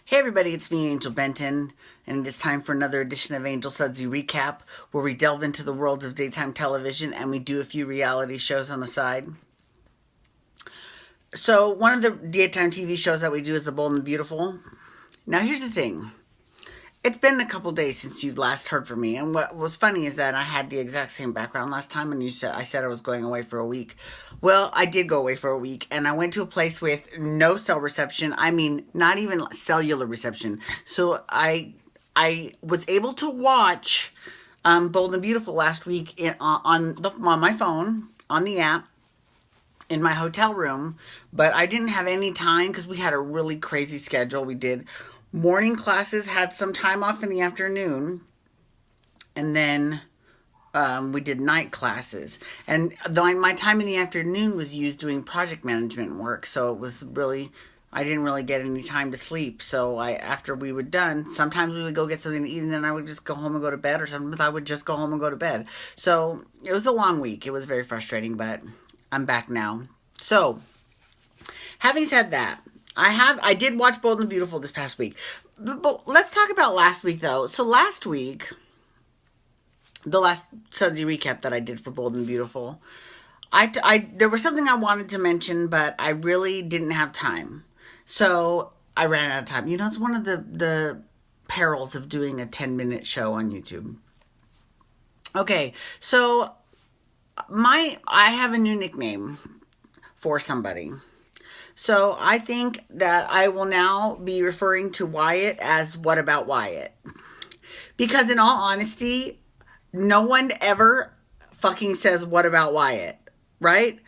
Hey everybody, it's me, Angel Benton, and it is time for another edition of Angel Sudsy Recap, where we delve into the world of daytime television and we do a few reality shows on the side. So, one of the daytime TV shows that we do is The Bold and the Beautiful. Now, here's the thing. It's been a couple days since you last heard from me, and what was funny is that I had the exact same background last time, and I said I was going away for a week. Well, I did go away for a week, and I went to a place with no cell reception. I mean, not even cellular reception. So I was able to watch Bold and Beautiful last week on my phone on the app in my hotel room, but I didn't have any time because we had a really crazy schedule. We did morning classes, had some time off in the afternoon, and then we did night classes. And my time in the afternoon was used doing project management work, so it was really, I didn't really get any time to sleep. So after we were done, sometimes we would go get something to eat, and then I would just go home and go to bed, or sometimes I would just go home and go to bed. So it was a long week. It was very frustrating, but I'm back now. So, having said that, I did watch Bold and Beautiful this past week. But let's talk about last week, though. So last week, the last Sudsy recap that I did for Bold and Beautiful, there was something I wanted to mention, but I really didn't have time. So I ran out of time. You know, it's one of the perils of doing a 10-minute show on YouTube. Okay, so I have a new nickname for somebody. So I think that I will now be referring to Wyatt as What About Wyatt? Because in all honesty, no one ever fucking says What About Wyatt, right?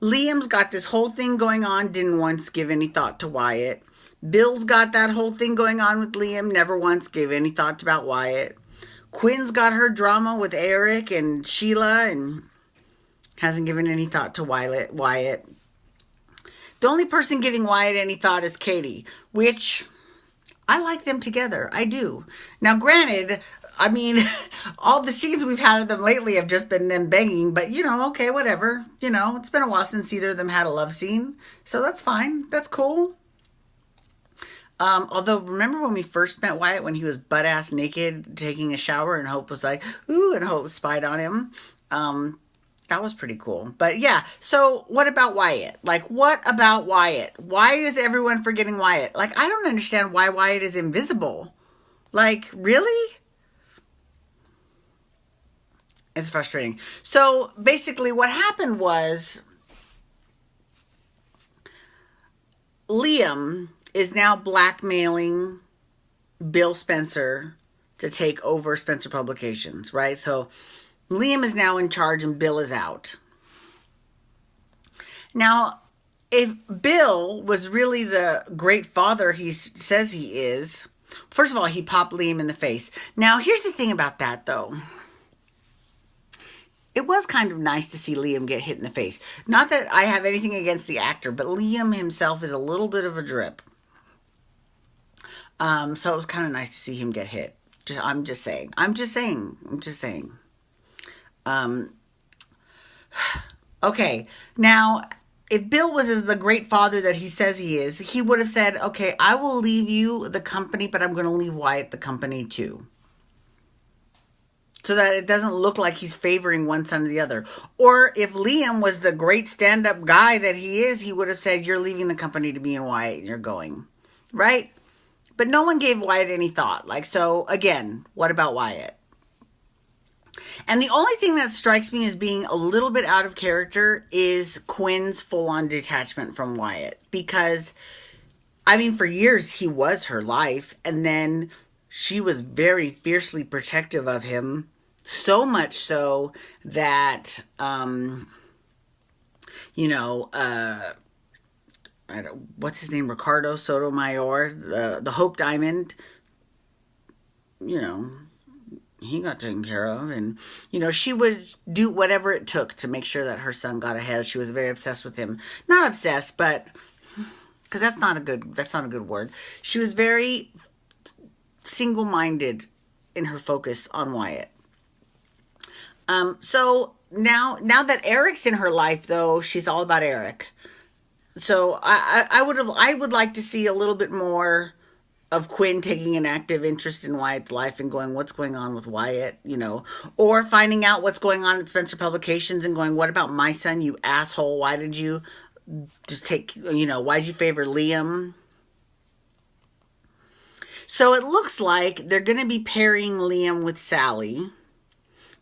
Liam's got this whole thing going on, didn't once give any thought to Wyatt. Bill's got that whole thing going on with Liam, never once gave any thought about Wyatt. Quinn's got her drama with Eric and Sheila and hasn't given any thought to Wyatt. The only person giving Wyatt any thought is Katie, which I like them together. I do. Now, granted, I mean, all the scenes we've had of them lately have just been them banging, but okay, whatever. It's been a while since either of them had a love scene, so that's fine. That's cool. Although, remember when we first met Wyatt, when he was butt-ass naked taking a shower and Hope was like, ooh, and Hope spied on him? That was pretty cool. But yeah, so what about Wyatt? What about Wyatt? Why is everyone forgetting Wyatt? I don't understand why Wyatt is invisible. Really? It's frustrating. So basically what happened was Liam is now blackmailing Bill Spencer to take over Spencer Publications, right? So Liam is now in charge and Bill is out. Now, if Bill was really the great father he says he is, first of all, he popped Liam in the face. Now, here's the thing about that, though. It was kind of nice to see Liam get hit in the face. Not that I have anything against the actor, but Liam himself is a little bit of a drip. So it was kind of nice to see him get hit. I'm just saying. Okay, now, if Bill was as the great father that he says he is, he would have said, okay, I will leave you the company, but I'm going to leave Wyatt the company too. So that it doesn't look like he's favoring one son or the other. Or if Liam was the great stand-up guy that he is, he would have said, you're leaving the company to me and Wyatt, and you're going. Right? But no one gave Wyatt any thought. So again, what about Wyatt? And the only thing that strikes me as being a little bit out of character is Quinn's full-on detachment from Wyatt. Because, for years he was her life. And then she was very fiercely protective of him. So much so that, what's his name? Ricardo Sotomayor, the Hope Diamond, he got taken care of. And, she would do whatever it took to make sure that her son got ahead. She was very obsessed with him. Not obsessed, but, because that's not a good word. She was very single-minded in her focus on Wyatt. So now that Eric's in her life, though, she's all about Eric. So I would like to see a little bit more of Quinn taking an active interest in Wyatt's life and going, what's going on with Wyatt, or finding out what's going on at Spencer Publications and going, what about my son, you asshole? Why did you just take, why'd you favor Liam? So it looks like they're going to be pairing Liam with Sally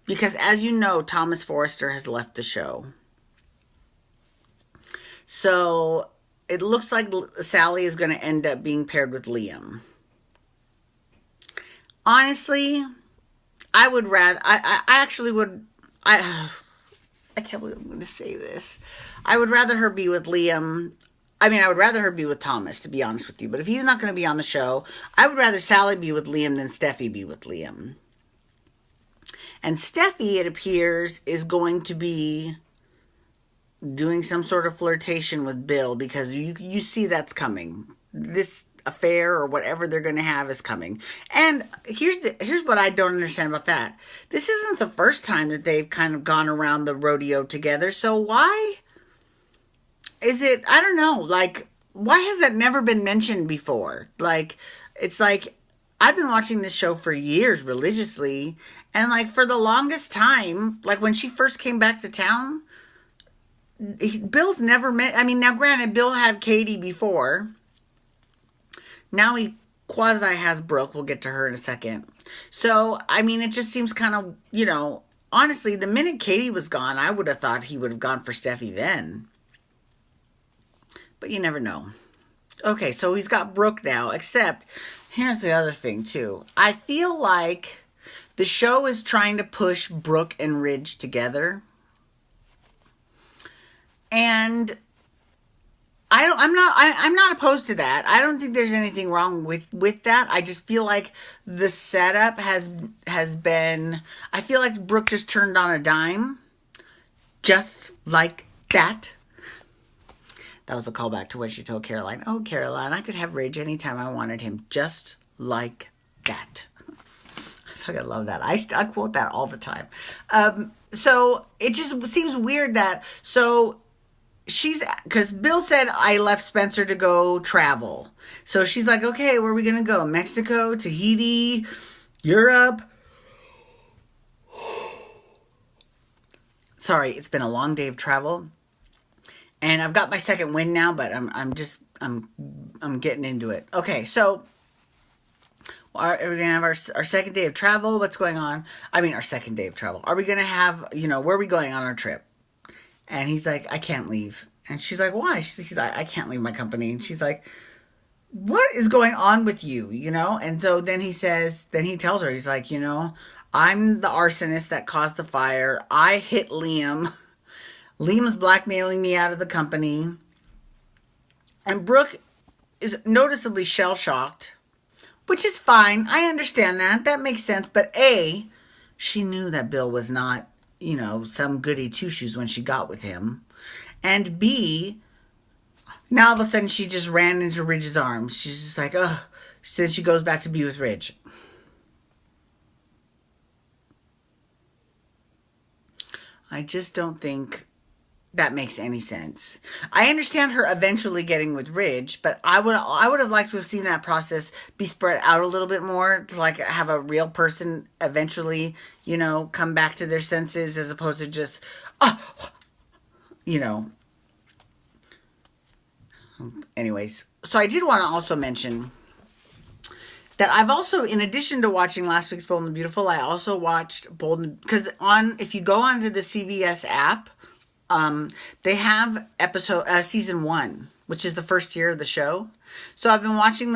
because, as you know, Thomas Forrester has left the show. So it looks like Sally is going to end up being paired with Liam. Honestly, I would rather, I actually would, I can't believe I'm going to say this. I would rather her be with Liam. I mean, I would rather her be with Thomas, to be honest with you. But if he's not going to be on the show, I would rather Sally be with Liam than Steffi be with Liam. And Steffi, it appears, is going to be doing some sort of flirtation with Bill because you see that's coming. This affair or whatever they're going to have is coming. And here's what I don't understand about that. This isn't the first time that they've kind of gone around the rodeo together. So why is it, I don't know, like, why has that never been mentioned before? Like, it's like, I've been watching this show for years religiously, and like for the longest time, like when she first came back to town, Bill's never met, I mean, now granted, Bill had Katie before. Now he quasi has Brooke. We'll get to her in a second. So, I mean, it just seems kind of, honestly, the minute Katie was gone, I would have thought he would have gone for Steffi then. But you never know. Okay, so he's got Brooke now, except here's the other thing, too. I feel like the show is trying to push Brooke and Ridge together. And I'm not opposed to that. I don't think there's anything wrong with that. I just feel like the setup has been, I feel like Brooke just turned on a dime. Just like that. That was a callback to what she told Caroline. Oh, Caroline, I could have Ridge anytime I wanted him. Just like that. I fucking love that. I quote that all the time. So it just seems weird that, because Bill said, I left Spencer to go travel. So she's like, okay, where are we going to go? Mexico, Tahiti, Europe. Sorry, it's been a long day of travel. And I've got my second wind now, but I'm getting into it. Okay, so are we going to have our second day of travel? What's going on? I mean, our second day of travel. Are we going to have, where are we going on our trip? And he's like, I can't leave. And she's like, why? She's like, I can't leave my company. And she's like, what is going on with you? And so then he tells her, he's like, I'm the arsonist that caused the fire. I hit Liam. Liam's blackmailing me out of the company. And Brooke is noticeably shell-shocked, which is fine. I understand that. That makes sense. But A, she knew that Bill was not, some goody two-shoes when she got with him. And B, now all of a sudden she just ran into Ridge's arms. She's just like, ugh. Then she goes back to be with Ridge. I just don't think that makes any sense. I understand her eventually getting with Ridge, but I would have liked to have seen that process be spread out a little bit more, to like have a real person eventually, come back to their senses as opposed to just, Anyways, so I did want to also mention that I've also, in addition to watching last week's Bold and Beautiful, I also watched Bold, because if you go onto the CBS app, they have season 1, which is the first year of the show. So I've been watching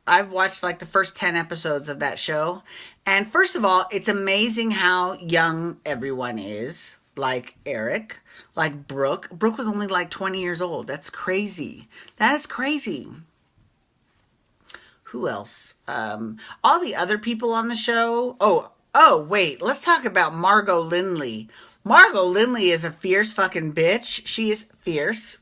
I've watched like the first 10 episodes of that show. And first of all, it's amazing how young everyone is. Like Eric, like Brooke. Brooke was only like 20 years old. That's crazy. That is crazy. Who else? All the other people on the show. Oh, wait. Let's talk about Margot Lindley. Margot Lindley is a fierce fucking bitch. She is fierce.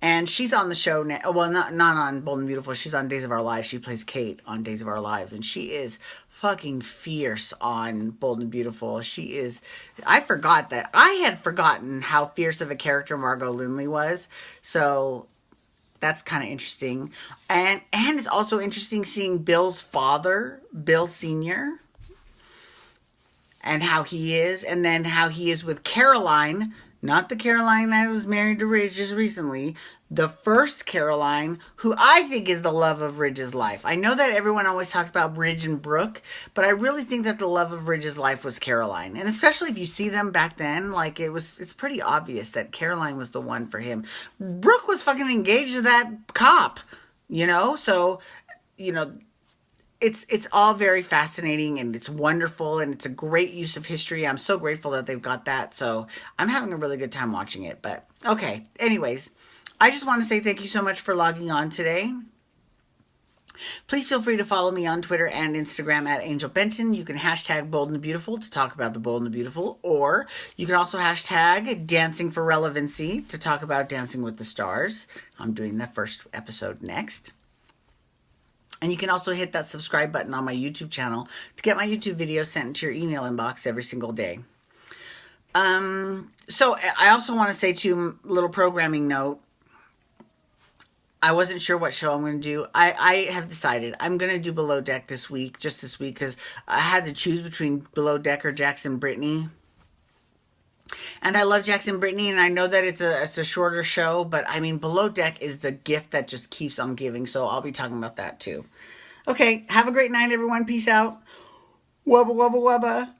And she's on the show now. Well, not on Bold and Beautiful. She's on Days of Our Lives. She plays Kate on Days of Our Lives. And she is fucking fierce on Bold and Beautiful. She is... I forgot that. I had forgotten how fierce of a character Margot Lindley was. So that's kind of interesting. And it's also interesting seeing Bill's father, Bill Sr., and how he is, and then how he is with Caroline, not the Caroline that was married to Ridge just recently, the first Caroline, who I think is the love of Ridge's life. I know that everyone always talks about Ridge and Brooke, but I really think that the love of Ridge's life was Caroline. And especially if you see them back then, like it's pretty obvious that Caroline was the one for him. Brooke was fucking engaged to that cop, so, it's all very fascinating, and it's wonderful, and it's a great use of history. I'm so grateful that they've got that. So I'm having a really good time watching it. But okay, anyways, I just want to say thank you so much for logging on today. Please feel free to follow me on Twitter and Instagram at Angel Benton. You can hashtag Bold and Beautiful to talk about the Bold and the Beautiful, or you can also hashtag Dancing for Relevancy to talk about Dancing with the Stars. I'm doing the first episode next. And you can also hit that subscribe button on my YouTube channel to get my YouTube videos sent into your email inbox every single day. So I also want to say too, little programming note. I wasn't sure what show I'm going to do. I have decided I'm going to do Below Deck this week, because I had to choose between Below Deck or Jackson Brittany. And I love Jackson Brittany, and I know that it's a shorter show, but I mean, Below Deck is the gift that just keeps on giving, so I'll be talking about that too. Okay, have a great night, everyone. Peace out. Wubba, wubba, wubba.